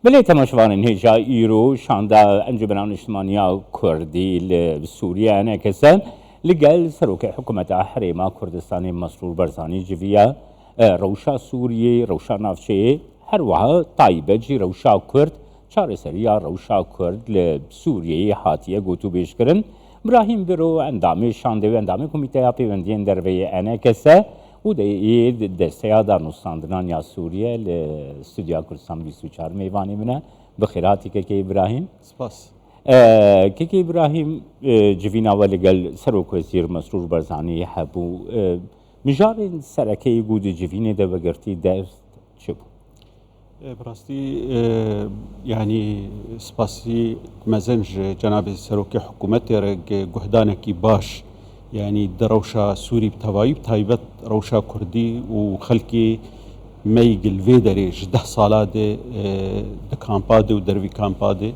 بله تماشاوان هیجا ایرو شاندا انجمن اجتماعی کردی لسوریا انعکسن لقال سروك حكومة حريمة كردستان مسرور برزاني جويا روشا سوريا روشا نافشي هروها طيبة جي روشا كرد چار سريا روشا كرد لسوريا هاتية قوتو بيشكرن ابراهيم برو اندامي شانده و اندامي كوميتايا بيوندين دروي انعكسه و دستیا در نوستاندنان یا سوریه لاستودیا کردستان 24 میوانی منه بخیراتی که ابراهیم سپاس که ابراهیم جوینا ولگل سروک وزیر مسرور برزانی حبو مجار سرکی گود جوینه ده وگرتی درست چه بو؟ براستی يعني سپاسی مزنج جناب سروک حکومت رگ گهدانکی باش يعني دروشا سوري بتوايب تايبت روشا كردي وخلكي ميقل فيدري جده صالادي دكامبادي ودروي كامبادي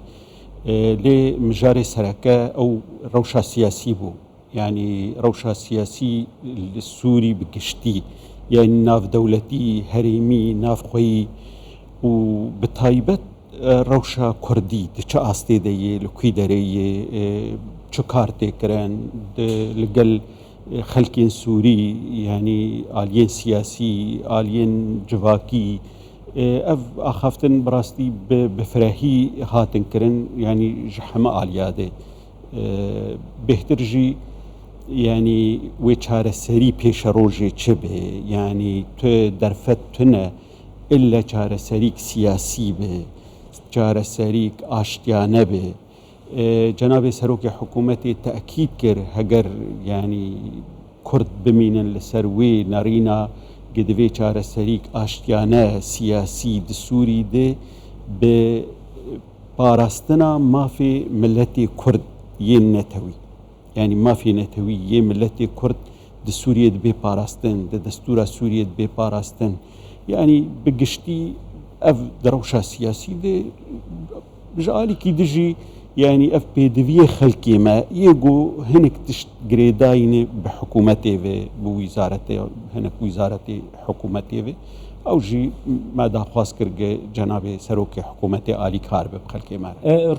لي مجاري سركة أو روشا سياسي بو يعني روشا سياسي السوري بقشتي يعني ناف دولتي هريمي ناف خوي وبتايبت روشا كردي دچا آستي دي لكوي دري چو کارتی کرن لگل خلکین سوری يعني آلين سياسي آلين جواكي اف اخافتن براستي بفراهي هاتن کرن يعني جحما آلياده بهترجي يعني وچاره سري پیش روجه چبه يعني تو درفت تنه الا چاره سريك سياسي به چاره سريك آشتيانه به جناب سروك حكومتي تأكيد كر هجر يعني كرد بمين لسروي نارينا قدوي چار سريك آشتيانه سياسي دسوري ده بپاراستنا ما في ملتي كرد ين نتوي يعني ما في نتوي ين ملتي كرد دسوريا ده بپاراستن ده دستورا سوريا ده بپاراستن يعني بقشتي اف دروشا سياسي ده بجالي كي دجي يعني اف بيدوية خلقي ما يجو هنك تشت جريداين بحكومته في بوزارته هنك وزارة حكومته في او جي ماذا خاص كرج جناب سروك حكومته آلي كار بخلقي ما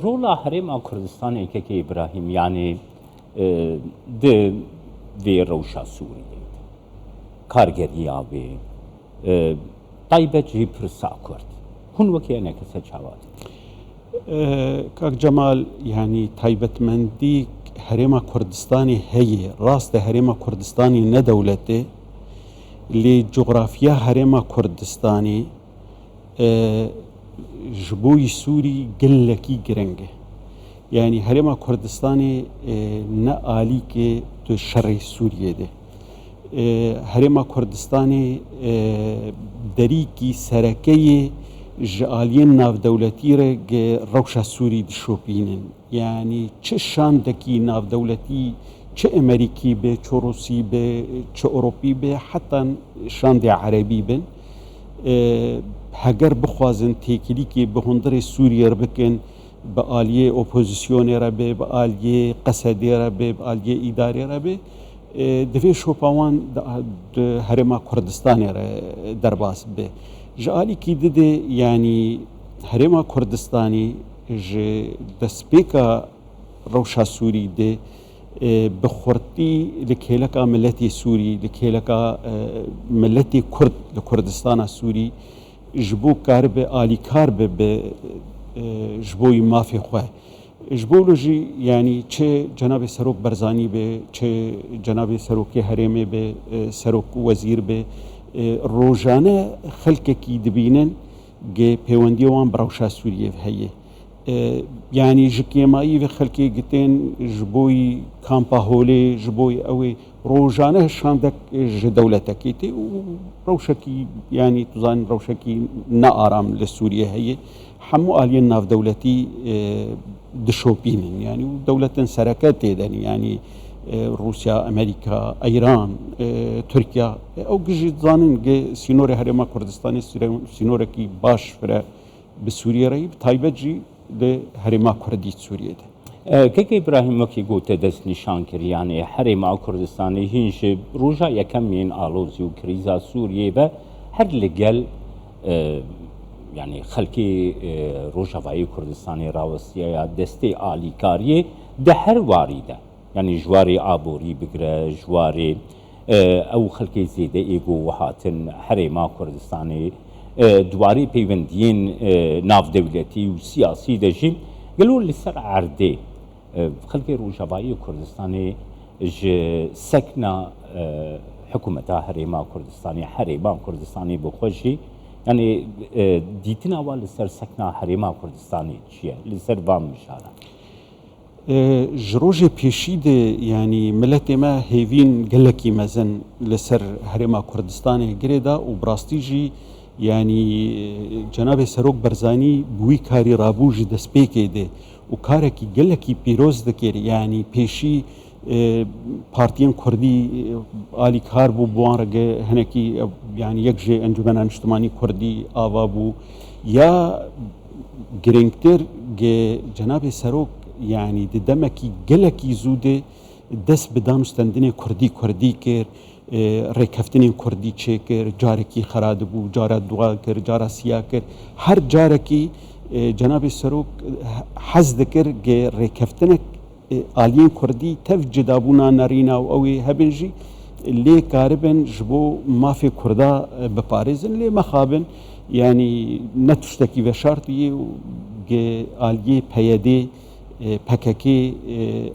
رولا حريم كردستان كي ابراهيم يعني ده في روشا سوريا كارجريا في طيبة جي برسا كرد هون وكي انا كسجاوات كاك جمال يعني تايبت مندي هريما كردستاني هي راست هريما كردستاني ندولته لجغرافيا هريما كردستاني جبوي سوري قلكي جرنجه يعني هريما كردستاني نقالي كي تشري سوريا ده هريما كردستاني دريكي سركي جالين ناف دولتي رج روشا سوري دشوبينن يعني چه شاندكي ناف دولتي چه امريكي به چه روسي به چه اوروبي به حتى شاند عربي بن هجر بخوازن تيكلي كي بهندر سوريا بكن بآلية اوبوزيسيون ربه بآلية قصدي ربه بآلية إداري ربه دفي شوباوان هرما كردستان درباس به جالي كي ددي يعني هرما كردستاني ج دسبيكا روشا سوري دي بخورتي لكيلكا ملتي سوري لكيلكا ملتي كرد لكردستان السوري جبو كارب آلي كارب جبوي ما في خواه جبولوجي يعني چه جناب سروك برزاني به چه جناب سروك هرمي به سروك وزير به روزانه خلقکی دبینن گه پیوندیوان براوشا سوریه هیه يعني جكيماي في خلقي قتين جبوي كامبا هولي جبوي اوي روجانه شاندك جدولتك كيتي وروشكي يعني تظن روشكي نا ارام لسوريا هي حمو الين ناف دولتي دشوبين يعني ودولة سركات يعني روسيا امريكا ايران تركيا او جي زانن سينوري هرما كردستاني سينوركي باش فر بسوريا ري تايبجي ده هرما كردي سوريا ده كيك ابراهيم وكي قلت دس نشان كر يعني هرما كردستاني هينش روجا يكم من الوزي وكريزا سوريا به هر لقل يعني خلكي روجافایی کردستانی راوستیه یا دستی آلیکاریه ده هر واریده يعني جواري آبوري بقرة جواري أو خلقي زيدة إيقو وهاتن حريما كردستاني دواري بيوندين ناف دولتي وسياسي دجيم قالوا لسر عردي خلقي روجافایی كردستاني سكنة حكومتها حريما كردستاني بخوشي يعني ديتنا والسر سكنة حريما كردستاني شيء لسر وام مشارة جروج پیشید يعني ملت ما هيفين قلكي مزن لسر هرما كردستان جريدا وبراستيجي يعني جناب سروك برزاني بوي كاري رابوج دسبيكي ده وكاركي قلكي بيروز دكير يعني پیشي بارتيان كردي آلي كاربو بوانرق هنكي يعني يكجي انجمن اجتماعي كردي آوابو يا جرينكتر جناب سروك يعني دمكي قلكي زوده دس بدانستندني كردي كير ريكفتني كردي تشيكر جاركي خرادبو جارا دوا كر جارا سياكر هر جاركي جناب السروك حز ذكر ريكفتنك آلين كردي تفجدابونا نارينا اوي هبنجي اللي كاربن جبو ما في كردا بباريزن اللي مخابن يعني نتشتكي بشارتي آلية بيدي پککی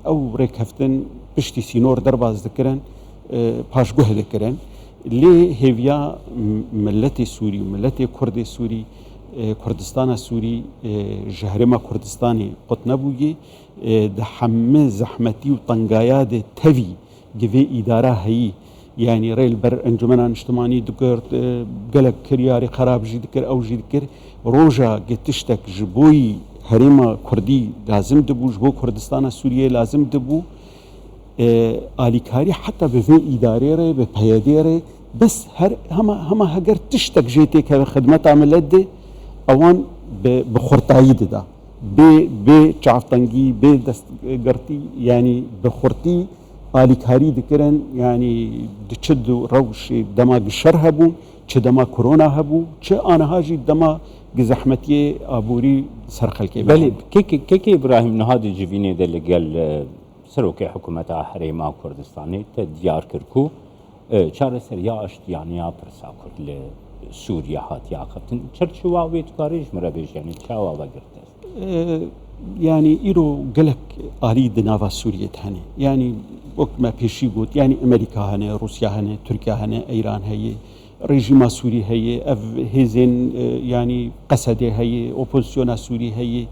او رکفتن پشتی سینور درباز دکرن پاشگوه دکرن لی هیویا ملت سوری ملت کرد سوری کردستان سوری جهرما کردستانی قط نبویی ده همه زحمتی و طنقایات توی جوی اداره هی يعني ريل بر انجمن اجتماعي دكر قالك كرياري خراب جي دكر او جي دكر روجا قتشتك جبوي هريما كردي لازم دبو جبو كردستان سوريا لازم دبو آليكاري حتى بفي إداريري ببياديري بس هما هجر تشتك جيتي كخدمة عملت دي اوان بخورتايد دا بچافتنگی بدستگرتی يعني بخورتي آليكاري دكرن يعني دچد روش دما شر هبو چه دما كورونا هبو چه آنها هاجي دما زحمتي ابوري سرخلكي بله كيكي ابراهيم نهادي جيفيني ده اللي قال سروكي حكومة حريما كردستاني تديار كركو چار سريا اشتياني برساكر لسوريا هاتي اخفتن چرچوا ويتكاريج مرابيج يعني چاوا وقرت يعني إيرو قلك آلي دنافا سوريا هني يعني وقت ما بيشي قلت يعني أمريكا هني روسيا هني تركيا هني إيران هي رژیم سوری هی اف هزین يعني قصده هي اپوزیسیون سوری هي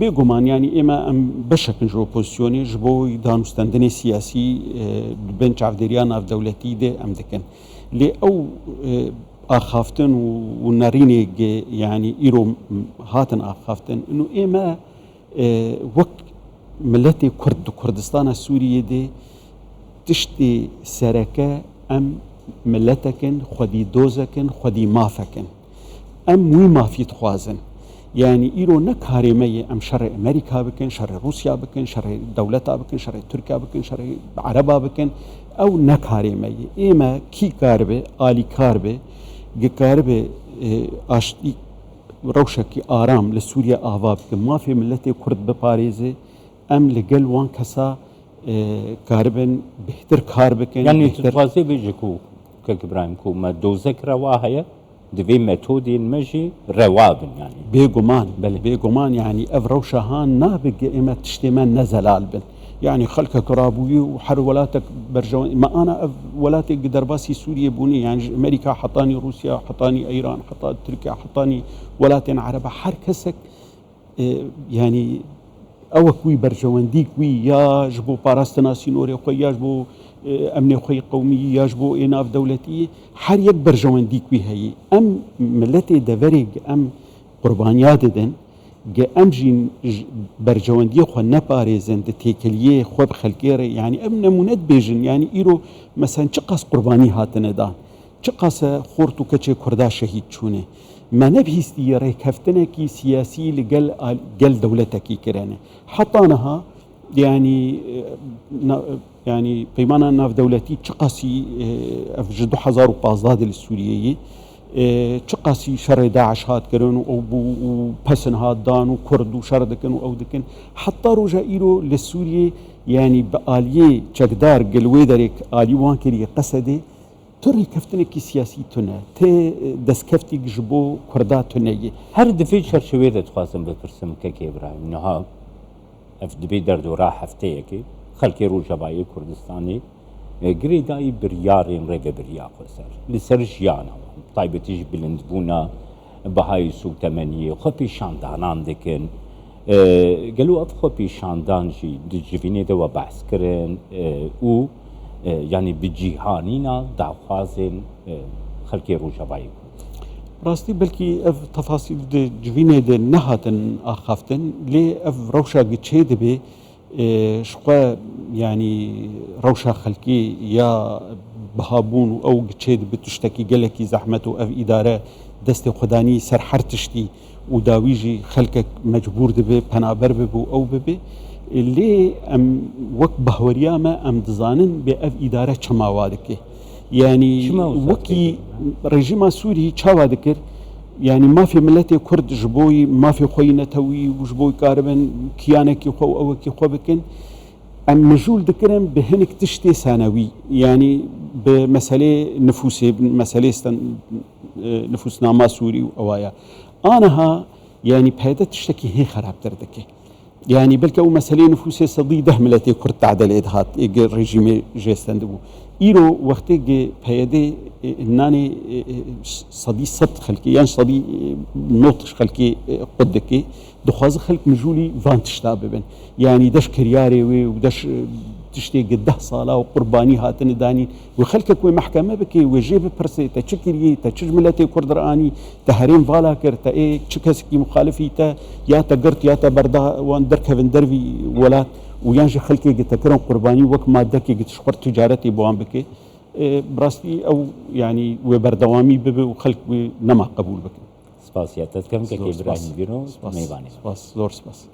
بگمان يعني اما ام بشکن جو اپوزیسیونی جبو دانستندنی سیاسی بین چافدریان اف دولتی ده ام دکن لی او آخافتن و نارینی يعني ایرو هاتن آخافتن انو اما وقت ملت كردستان سوریه ده تشتي سرکه ام ملتكن خدي دوزكن خدي مافكن ام وي مافيت خوازن يعني ايرو نكاريمي ام شر امريكا بكن شر روسيا بكن شر دولتا بكن شر تركيا بكن شر عربا بكن او نكاريمي اما كي كاربه آلي كاربه كاربه اشتي روشكي آرام لسوريا آواب ما في ملتي كرد بباريزي ام لقل وان كسا كاربن بهتر كار بكن يعني تتوازي بيجيكو كيك ابراهيم كو ما دوزك رواهية دفي ميثودين مجي روابن يعني بيقومان يعني افرو شهان نابق اما تشتمان نزل البن يعني خلك كرابوي وحر ولاتك برجوان ما انا ولاتك درباسي سوريا بوني يعني امريكا حطاني روسيا حطاني ايران حطاني تركيا حطاني ولاتين عربة حركسك يعني او كوي برجواندي كوي يا جبو باراستنا سينوري خوي يا جبو امني خوي قومي يا جبو اناف دولتي حر يك برجواندي كوي هي ام ملتي دفرق ام قربانيات دن ام جين برجواندي خو نباريزن تيكليه خو بخلكير يعني ام نمونت بيجن يعني ايرو مثلا چقاس قرباني هاتنه دان چقاس خورتو كچه كردا شهيد چونه ما نبهستي ريكفتنكي سياسي لقل دولتكي كرانه حطانها يعني بيمانا ناف دولتي تشقاسي في 2015 للسورية چ قاسی شر داعش هات کرن و پسن هات دان و کرد و شر دکن و او دکن حتی روجا ایرو لسوریه يعني بآلية چقدار قلوي دارك آلي وان كري قصدي تري كفتنك سياسي تنا تي دس كفتي جبو كردات تنية هر دفي شرشوية تخواصم بپرسم كي إبراهيم نها اف دبي دردو راح هفتيكي خلقي روجا باي كردستاني قري داي بريارين ريفي بريا خسر لسرجيانا طيبتيش بلندبونا بهاي سوق تمانية خبي شاندانان دكن قالوا أفخو بيشاندان جي دجفيني دوا بحث كرن و يعني بجيهانينا دعوازن خلقي روجا بايكو راستي بلكي اف تفاصيل جفيني دي نهاتن آخافتن لي اف روشا قتشي دبي شقا يعني روشا خلقي يا بهابون او قتشي دبي تشتكي قلكي زحمته اف إدارة دستي خداني سر حرتشتي وداويجي خلقك مجبور دبي پنابر ببو او ببي اللي ام وك بهورياما ام دزانن بأف إدارة چما وادكي يعني وكي رجيم سوري چا وادكر يعني ما في ملتي كرد جبوي ما في خوينتوي وجبوي كاربن كيانكي خو او كي خو بكن ام مجول دكرن بهنك تشتي ثانوي يعني بمسألة نفوسي بمسألة نفوسنا ما سوري وايا أنا يعني بهذا تشتكي هي خراب تردكي يعني بلكي أو مسألة نفوسي صدي دهملتي كرت تعدل إدهات إيجي رجيمي جيستندبو إيرو وقتي بهذا ناني صدي صد خلقي يعني صدي نوتش خلقي قدكي دخواز خلق مجولي فانتشتا ببن يعني دش كرياري ودش تشتي قد 10 صالة وقرباني هاتن داني وخلقك ومحكمة بكي وجيب برسي تشكري تشجملتي كردراني تهرين فالا كر تا ايه تشكسكي مخالفي تا يا تقرت يا تبردا وان دركفن درفي ولات ويانجي خلقي قد تكرم قرباني وك مادكي قد شخور تجارتي بوان بكي براستي او يعني وبردوامي ببي وخلق نما قبول بكي سپاس یا تذكرم كي إبراهيم بيرو ميواني سپاس زور سپاس